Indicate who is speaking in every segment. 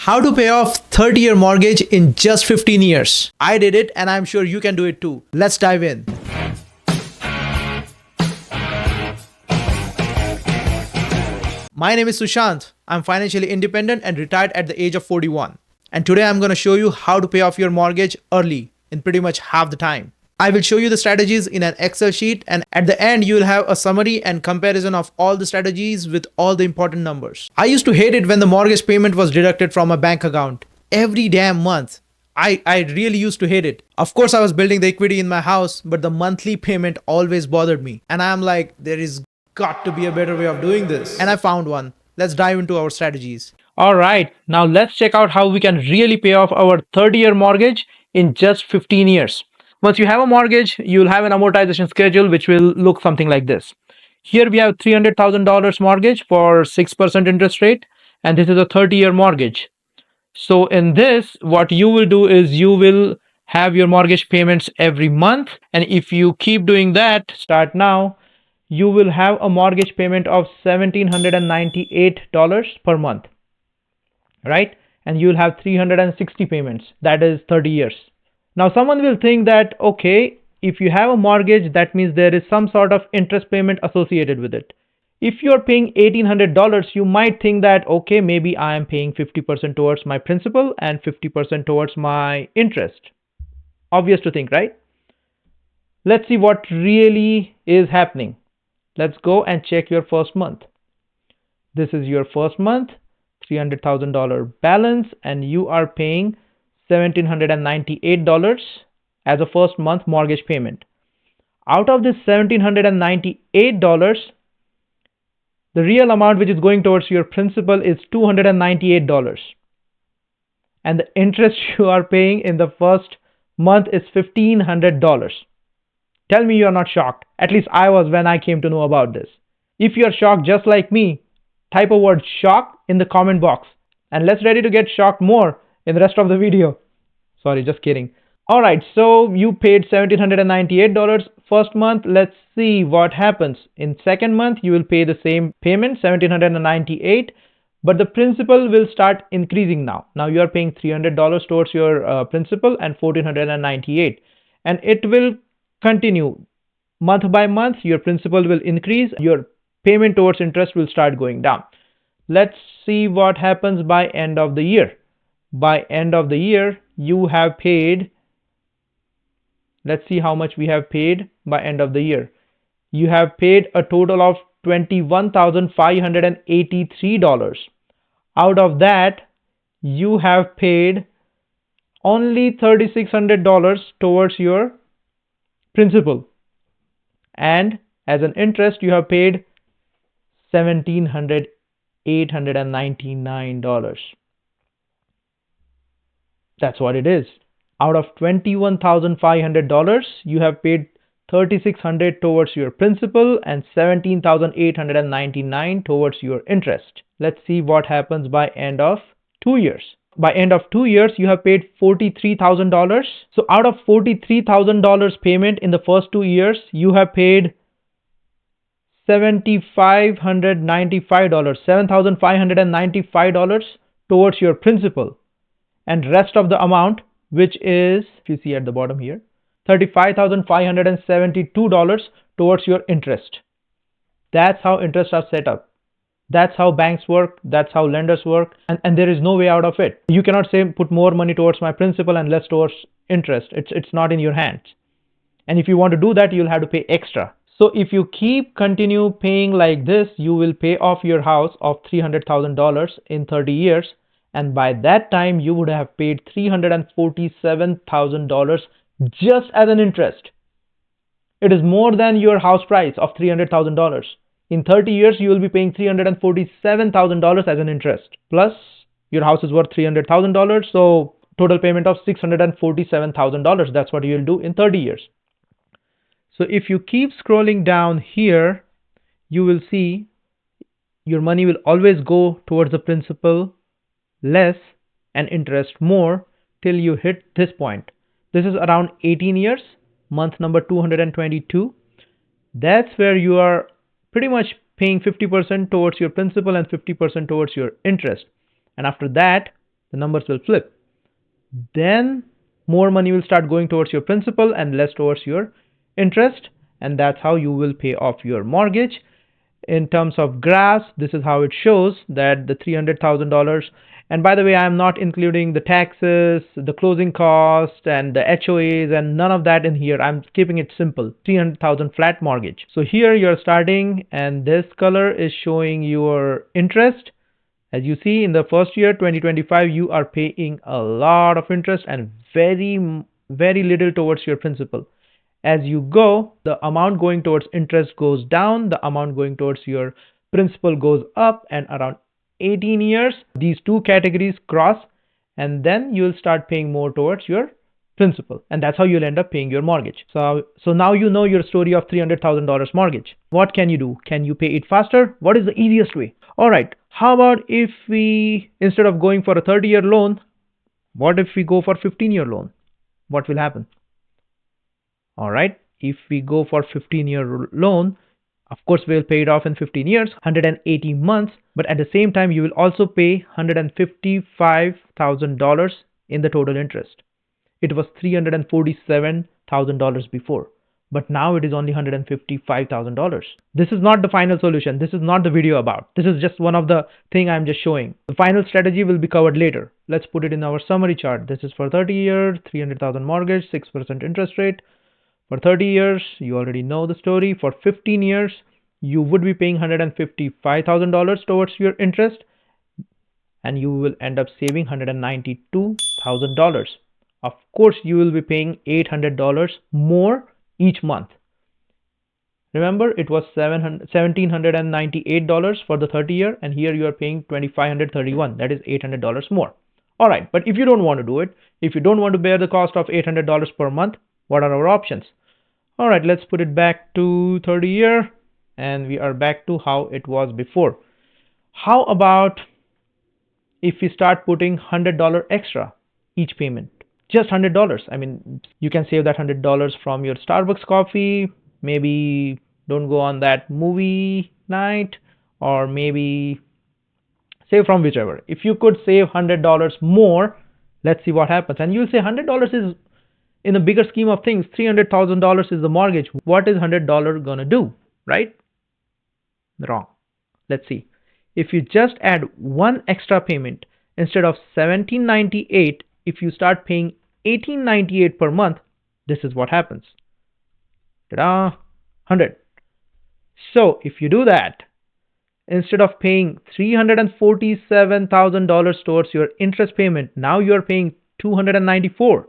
Speaker 1: How to pay off 30-year mortgage in just 15 years. I did it and I'm sure you can do it too. Let's dive in. My name is Sushant. I'm financially independent and retired at the age of 41. And today I'm going to show you how to pay off your mortgage early in pretty much half the time. I will show you the strategies in an Excel sheet, and at the end you will have a summary and comparison of all the strategies with all the important numbers. I used to hate it when the mortgage payment was deducted from my bank account every damn month. I really used to hate it. Of course I was building the equity in my house, but the monthly payment always bothered me. And I'm like, there is got to be a better way of doing this. And I found one. Let's dive into our strategies.
Speaker 2: All right, now let's check out how we can really pay off our 30-year mortgage in just 15 years. Once you have a mortgage, you'll have an amortization schedule which will look something like this. Here we have $300,000 mortgage for 6% interest rate, and this is a 30-year mortgage. So in this, what you will do is you will have your mortgage payments every month, and if you keep doing that, start now, you will have a mortgage payment of $1,798 per month, right? And you'll have 360 payments. That is 30 years. Now someone will think that, okay, if you have a mortgage, that means there is some sort of interest payment associated with it. If you're paying $1,800, you might think that, okay, maybe I am paying 50% towards my principal and 50% towards my interest. Obvious to think, right? Let's see what really is happening. Let's go and check your first month. This is your first month, $300,000 balance, and you are paying $1,798 as a first month mortgage payment. Out of this $1,798, the real amount which is going towards your principal is $298, and the interest you are paying in the first month is $1,500. Tell me you are not shocked. At least I was when I came to know about this. If you are shocked just like me, type a word shocked in the comment box, and let's ready to get shocked more in the rest of the video. Sorry, just kidding. Alright, so you paid $1,798 first month. Let's see what happens. In second month, you will pay the same payment, $1,798, but the principal will start increasing now. Now you are paying $300 towards your principal and $1,498, and it will continue month by month. Your principal will increase, your payment towards interest will start going down. Let's see what happens by end of the year. By end of the year, you have paid, let's see how much we have paid by end of the year. You have paid a total of $21,583. Out of that, you have paid only $3,600 towards your principal, and as an interest you have paid $1,899. That's what it is. Out of $21,500, you have paid $3,600 towards your principal and $17,899 towards your interest. Let's see what happens by end of 2 years. By end of 2 years, you have paid $43,000. So out of $43,000 payment in the first 2 years, you have paid $7,595 towards your principal, and rest of the amount, which is, if you see at the bottom here, $35,572 towards your interest. That's how interests are set up. That's how banks work. That's how lenders work. And there is no way out of it. You cannot say put more money towards my principal and less towards interest. It's not in your hands. And if you want to do that, you'll have to pay extra. So if you continue paying like this, you will pay off your house of $300,000 in 30 years. And by that time, you would have paid $347,000 just as an interest. It is more than your house price of $300,000. In 30 years, you will be paying $347,000 as an interest. Plus, your house is worth $300,000, so total payment of $647,000. That's what you will do in 30 years. So if you keep scrolling down here, you will see your money will always go towards the principal less and interest more till you hit this point. This is around 18 years, month number 222. That's where you are pretty much paying 50% towards your principal and 50% towards your interest. And after that, the numbers will flip. Then more money will start going towards your principal and less towards your interest, and that's how you will pay off your mortgage. In terms of graphs, this is how it shows that the $300,000, and by the way, I'm not including the taxes, the closing cost, and the HOAs, and none of that in here. I'm keeping it simple. 300,000 flat mortgage. So here you're starting, and this color is showing your interest. As you see, in the first year, 2025, you are paying a lot of interest and very little towards your principal. As you go, the amount going towards interest goes down, the amount going towards your principal goes up, and around 18 years, these two categories cross, and then you'll start paying more towards your principal, and that's how you'll end up paying your mortgage. So now you know your story of $300,000 mortgage. What can you do? Can you pay it faster? What is the easiest way? All right, how about if we, instead of going for a 30-year loan, what if we go for 15-year loan? What will happen? All right, if we go for 15-year loan, of course we'll pay it off in 15 years, 180 months, but at the same time you will also pay $155,000 in the total interest. It was $347,000 before, but now it is only $155,000. This is not the final solution. This is not the video about. This is just one of the thing I'm just showing. The final strategy will be covered later. Let's put it in our summary chart. This is for 30 years, 300,000 mortgage, 6% interest rate. For 30 years, you already know the story. For 15 years, you would be paying $155,000 towards your interest, and you will end up saving $192,000. Of course, you will be paying $800 more each month. Remember, it was $1,798 for the 30 year, and here you are paying $2,531. That is $800 more. All right, but if you don't want to do it, if you don't want to bear the cost of $800 per month, what are our options? All right, let's put it back to 30 year, and we are back to how it was before. How about if we start putting $100 extra each payment? Just $100. I mean, you can save that $100 from your Starbucks coffee. Maybe don't go on that movie night, or maybe save from whichever. If you could save $100 more, let's see what happens. And you'll say $100 is, in a bigger scheme of things, $300,000 is the mortgage. What is $100 gonna do, right? Wrong. Let's see. If you just add one extra payment, instead of $1,798, if you start paying $1,898 per month, this is what happens. Ta-da! 100. So if you do that, instead of paying $347,000 towards your interest payment, now you are paying $294.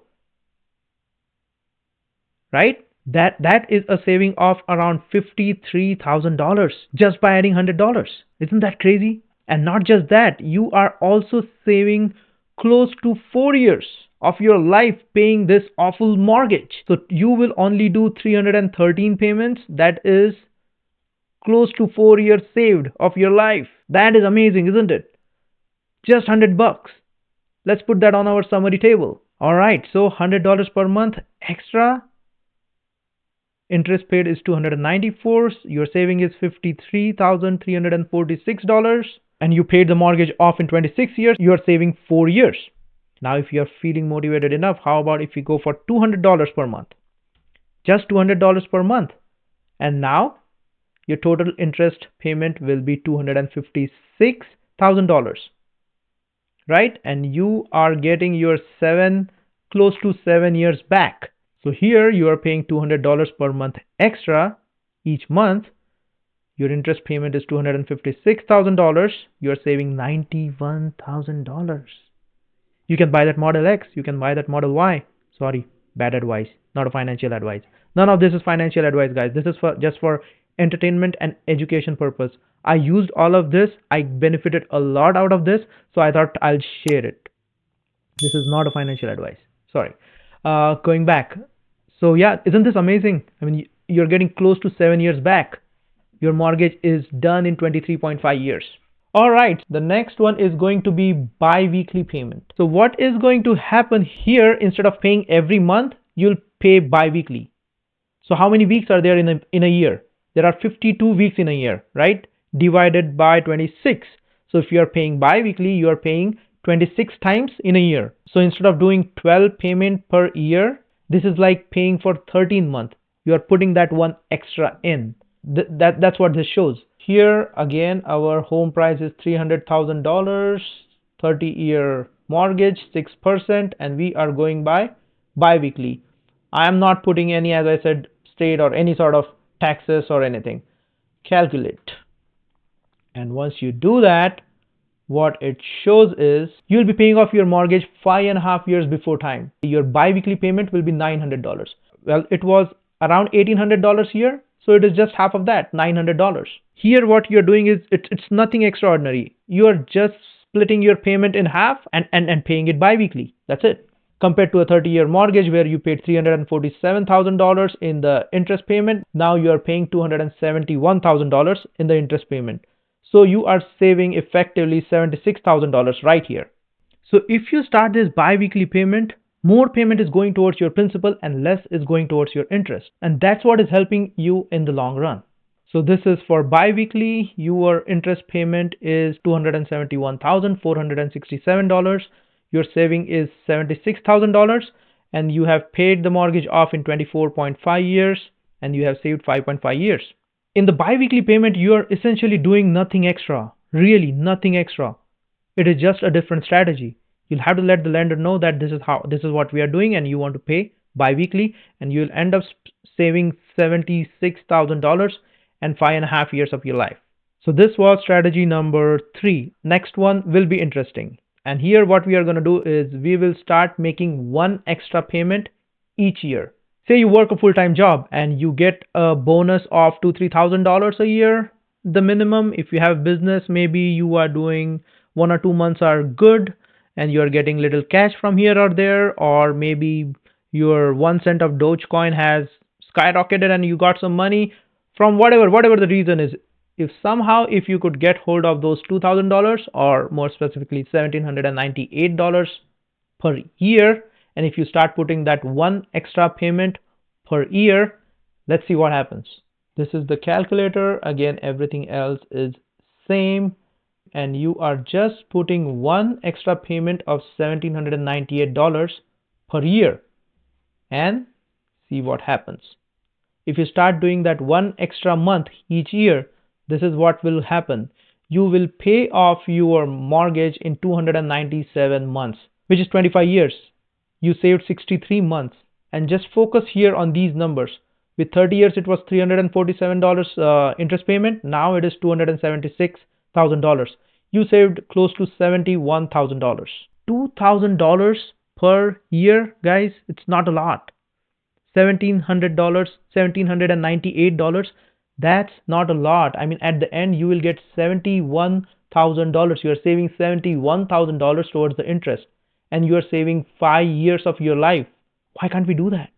Speaker 2: Right? That is a saving of around $53,000 just by adding $100. Isn't that crazy? And not just that, you are also saving close to 4 years of your life paying this awful mortgage. So you will only do 313 payments. That is close to 4 years saved of your life. That is amazing, isn't it? Just $100. Let's put that on our summary table. All right, so $100 per month extra. Interest paid is $294. Your saving is $53,346, and you paid the mortgage off in 26 years. You are saving 4 years. Now, if you are feeling motivated enough, how about if we go for $200 per month? Just $200 per month. And now your total interest payment will be $256,000. Right? And you are getting your close to 7 years back. So here you are paying $200 per month extra each month. Your interest payment is $256,000. You are saving $91,000. You can buy that Model X. You can buy that Model Y. Sorry, bad advice. Not a financial advice. None of this is financial advice, guys. This is just for entertainment and education purpose. I used all of this. I benefited a lot out of this. So I thought I'll share it. This is not a financial advice. Sorry. Going back. So yeah, isn't this amazing? I mean, you're getting close to 7 years back. Your mortgage is done in 23.5 years. All right, the next one is going to be bi-weekly payment. So what is going to happen here? Instead of paying every month, you'll pay bi-weekly. So how many weeks are there in a year? There are 52 weeks in a year, right? Divided by 26. So if you are paying bi-weekly, you are paying 26 times in a year. So instead of doing 12 payment per year, this is like paying for 13 months. You are putting that one extra in. That's what this shows. Here again, our home price is $300,000, 30-year mortgage, 6%, and we are going by biweekly. I am not putting any, as I said, state or any sort of taxes or anything. Calculate. And once you do that, what it shows is you'll be paying off your mortgage 5.5 years before time. Your bi-weekly payment will be $900. Well, it was around $1,800 here, so it is just half of that, $900. Here what you're doing is it's nothing extraordinary. You're just splitting your payment in half and paying it bi-weekly. That's it. Compared to a 30-year mortgage where you paid $347,000 in the interest payment, now you are paying $271,000 in the interest payment. So you are saving effectively $76,000 right here. So if you start this bi-weekly payment, more payment is going towards your principal and less is going towards your interest. And that's what is helping you in the long run. So this is for bi-weekly. Your interest payment is $271,467. Your saving is $76,000 and you have paid the mortgage off in 24.5 years and you have saved 5.5 years. In the bi-weekly payment, you are essentially doing nothing extra, really nothing extra. It is just a different strategy. You'll have to let the lender know that this is what we are doing and you want to pay bi-weekly, and you'll end up saving $76,000 and 5.5 years of your life. So this was strategy number 3. Next one will be interesting. And here what we are going to do is we will start making one extra payment each year. Say you work a full-time job and you get a bonus of $2,000-$3,000 a year, the minimum. If you have business, maybe you are doing 1 or 2 months are good and you are getting little cash from here or there, or maybe your 1 cent of Dogecoin has skyrocketed and you got some money from whatever the reason is. If somehow if you could get hold of those $2,000, or more specifically $1,798 per year, and if you start putting that one extra payment per year, let's see what happens. This is the calculator. Again, everything else is same, and you are just putting one extra payment of $1,798 per year and see what happens. If you start doing that one extra month each year, this is what will happen. You will pay off your mortgage in 297 months, which is 25 years. You saved 63 months. And just focus here on these numbers. With 30 years, it was $347 interest payment. Now it is $276,000. You saved close to $71,000. $2,000 per year, guys, it's not a lot. $1,700, $1,798, that's not a lot. I mean, at the end, you will get $71,000. You are saving $71,000 towards the interest, and you are saving 5 years of your life. Why can't we do that?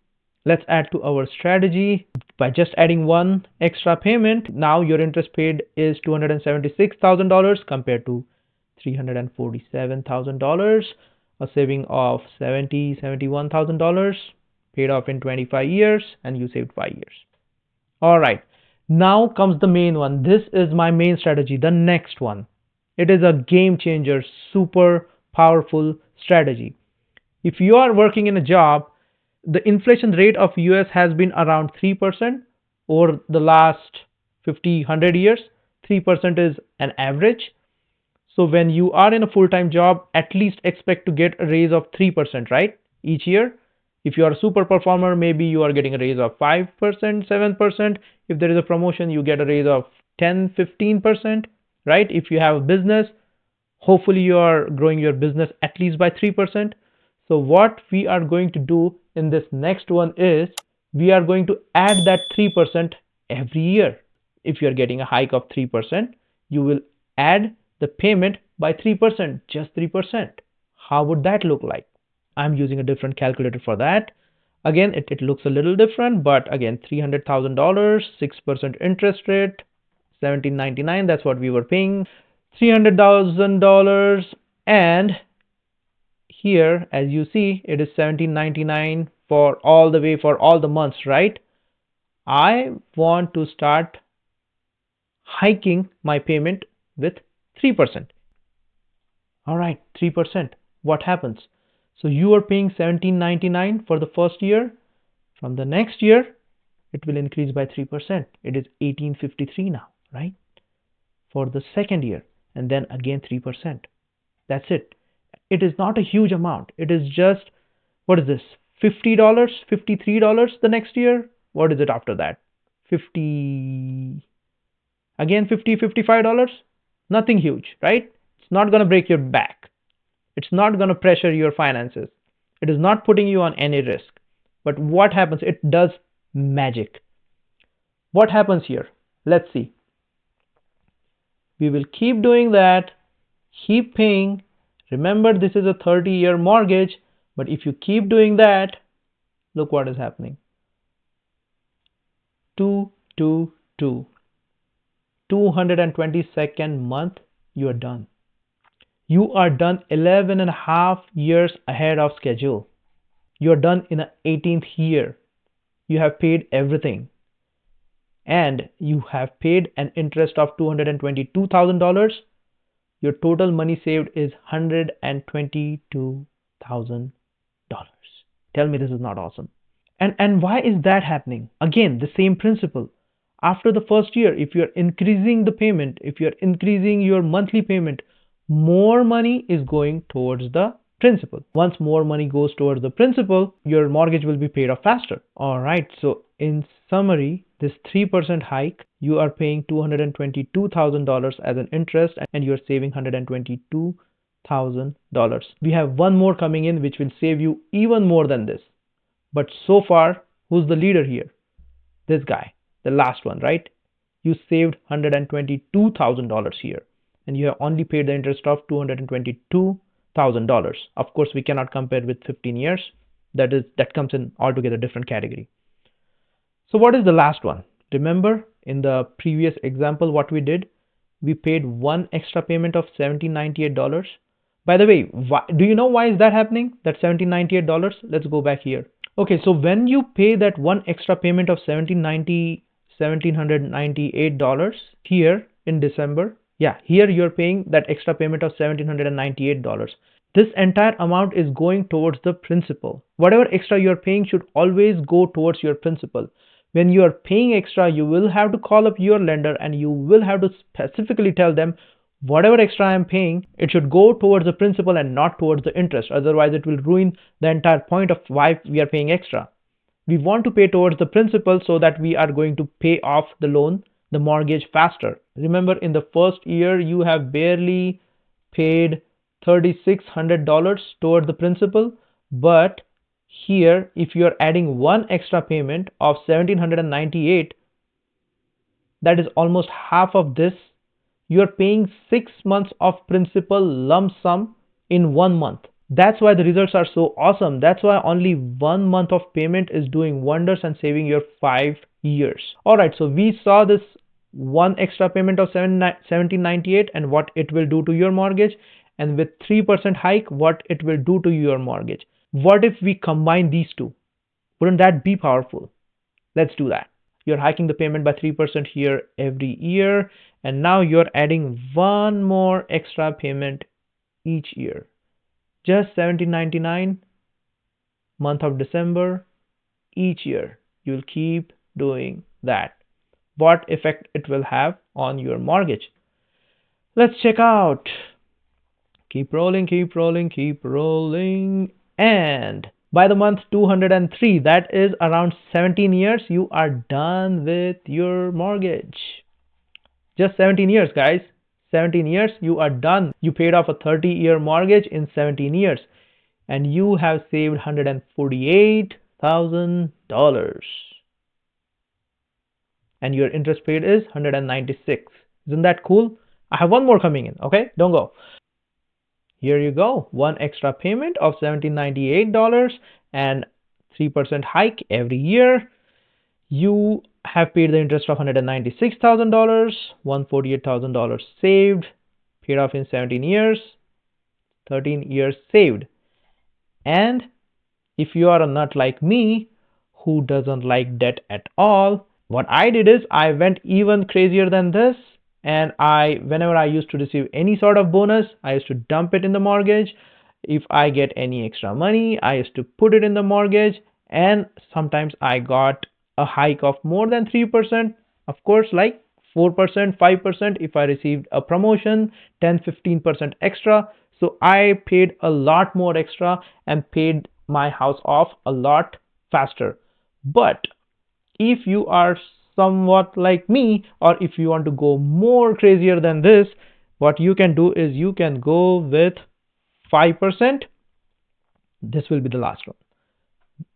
Speaker 2: Let's add to our strategy by just adding one extra payment. Now your interest paid is $276,000 compared to $347,000, a saving of $71,000, paid off in 25 years, and you saved 5 years. All right, now comes the main one. This is my main strategy, the next one. It is a game changer, super powerful strategy. If you are working in a job, the inflation rate of US has been around 3% over the last 100 years. 3% is an average. So when you are in a full-time job, at least expect to get a raise of 3%, right? Each year. If you are a super performer, maybe you are getting a raise of 5%, 7%. If there is a promotion, you get a raise of 10, 15%, right? If you have a business, hopefully you are growing your business at least by 3%. So what we are going to do in this next one is we are going to add that 3% every year. If you are getting a hike of 3%, you will add the payment by 3%, just 3%. How would that look like? I'm using a different calculator for that. Again, it looks a little different, but again, $300,000, 6% interest rate, $1,799, that's what we were paying, $300,000, and here, as you see, it is $1,799 for all the months, right? I want to start hiking my payment with 3%. All right, 3%. What happens? So you are paying $17.99 for the first year. From the next year, it will increase by 3%. It is $18.53 now, right? For the second year, and then again 3%. That's it. It is not a huge amount. It is just, what is this? $50, $53 the next year. What is it after that? 50, again 50, $55. Nothing huge, right? It's not going to break your back. It's not going to pressure your finances. It is not putting you on any risk. But what happens? It does magic. What happens here? Let's see. We will keep doing that, keep paying. Remember, this is a 30-year mortgage, but if you keep doing that, look what is happening. 222nd month, you are done. You are done 11 and a half years ahead of schedule. You are done in the 18th year. You have paid everything. And you have paid an interest of $222,000. Your total money saved is $122,000. Tell me this is not awesome. And why is that happening? Again, the same principle. After the first year, if you're increasing the payment, if you're increasing your monthly payment, more money is going towards the principal. Once more money goes towards the principal, your mortgage will be paid off faster. All right, so in summary, this 3% hike, you are paying $222,000 as an interest, and you're saving $122,000. We have one more coming in which will save you even more than this. But so far, who's the leader here? This guy, the last one, right? You saved $122,000 here, and you have only paid the interest of $222,000. Of course, we cannot compare with 15 years. That comes in altogether different category. So what is the last one? Remember in the previous example what we did? We paid one extra payment of $1798. By the way, do you know why is that happening? That $1798? Let's go back here. Okay, so when you pay that one extra payment of $1,798 here in December, yeah, here you're paying that extra payment of $1,798. This entire amount is going towards the principal. Whatever extra you're paying should always go towards your principal. When you are paying extra, you will have to call up your lender and you will have to specifically tell them, whatever extra I'm paying, it should go towards the principal and not towards the interest. Otherwise, it will ruin the entire point of why we are paying extra. We want to pay towards the principal so that we are going to pay off the loan, the mortgage faster. Remember, in the first year, you have barely paid $3,600 toward the principal, but here, if you are adding one extra payment of $1,798, that is almost half of this. You are paying 6 months of principal lump sum in 1 month. That's why the results are so awesome. That's why only 1 month of payment is doing wonders and saving your 5 years. All right, so we saw this one extra payment of $1798 and what it will do to your mortgage, and with 3% hike, what it will do to your mortgage. What if we combine these two? Wouldn't that be powerful? Let's do that. You're hiking the payment by 3% here every year, and now you're adding one more extra payment each year. Just $17.99 month of December each year. You'll keep doing that. What effect it will have on your mortgage? Let's check out. Keep rolling, keep rolling, keep rolling. And by the month 203, that is around 17 years, you are done with your mortgage. Just 17 years, guys. 17 years, you are done. You paid off a 30-year mortgage in 17 years, and you have saved $148,000. And your interest paid is $196. Isn't that cool? I have one more coming in, okay? Don't go. Here you go. One extra payment of $1798 and 3% hike every year. You have paid the interest of $196,000, $148,000 saved, paid off in 17 years, 13 years saved. And if you are a nut like me who doesn't like debt at all, what I did is I went even crazier than this, and whenever I used to receive any sort of bonus, I used to dump it in the mortgage. If I get any extra money, I used to put it in the mortgage, and sometimes I got a hike of more than 3%, of course, like 4%, 5% if I received a promotion, 10, 15% extra. So I paid a lot more extra and paid my house off a lot faster. But if you are somewhat like me, or if you want to go more crazier than this, what you can do is you can go with 5%. This will be the last one.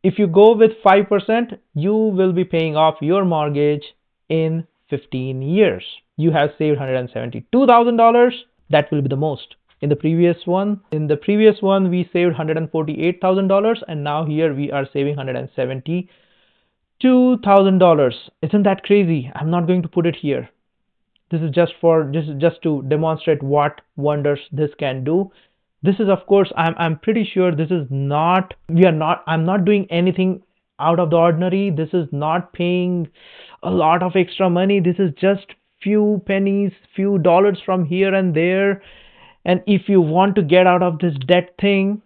Speaker 2: If you go with 5%, you will be paying off your mortgage in 15 years. You have saved $172,000. That will be the most. In the previous one, we saved $148,000, and now here we are saving $172,000. Isn't that crazy? I'm not going to put it here. This is just to demonstrate what wonders this can do. This is, of course, I'm pretty sure this is not, I'm not doing anything out of the ordinary. This is not paying a lot of extra money. This is just few pennies, few dollars from here and there. And if you want to get out of this debt thing,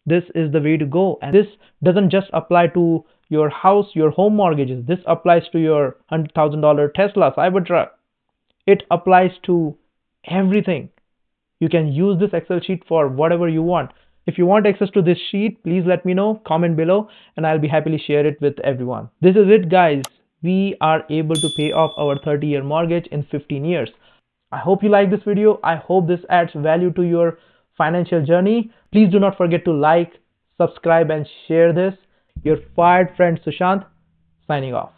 Speaker 2: this is the way to go. And this doesn't just apply to your house, your home mortgages. This applies to your $100,000 Tesla Cybertruck. It applies to everything. You can use this Excel sheet for whatever you want. If you want access to this sheet, please let me know, comment below, and I'll be happily share it with everyone. This is it, guys. We are able to pay off our 30-year mortgage in 15 years. I hope you like this video. I hope this adds value to your financial journey. Please do not forget to like, subscribe, and share this. Your fired friend Sushant, signing off.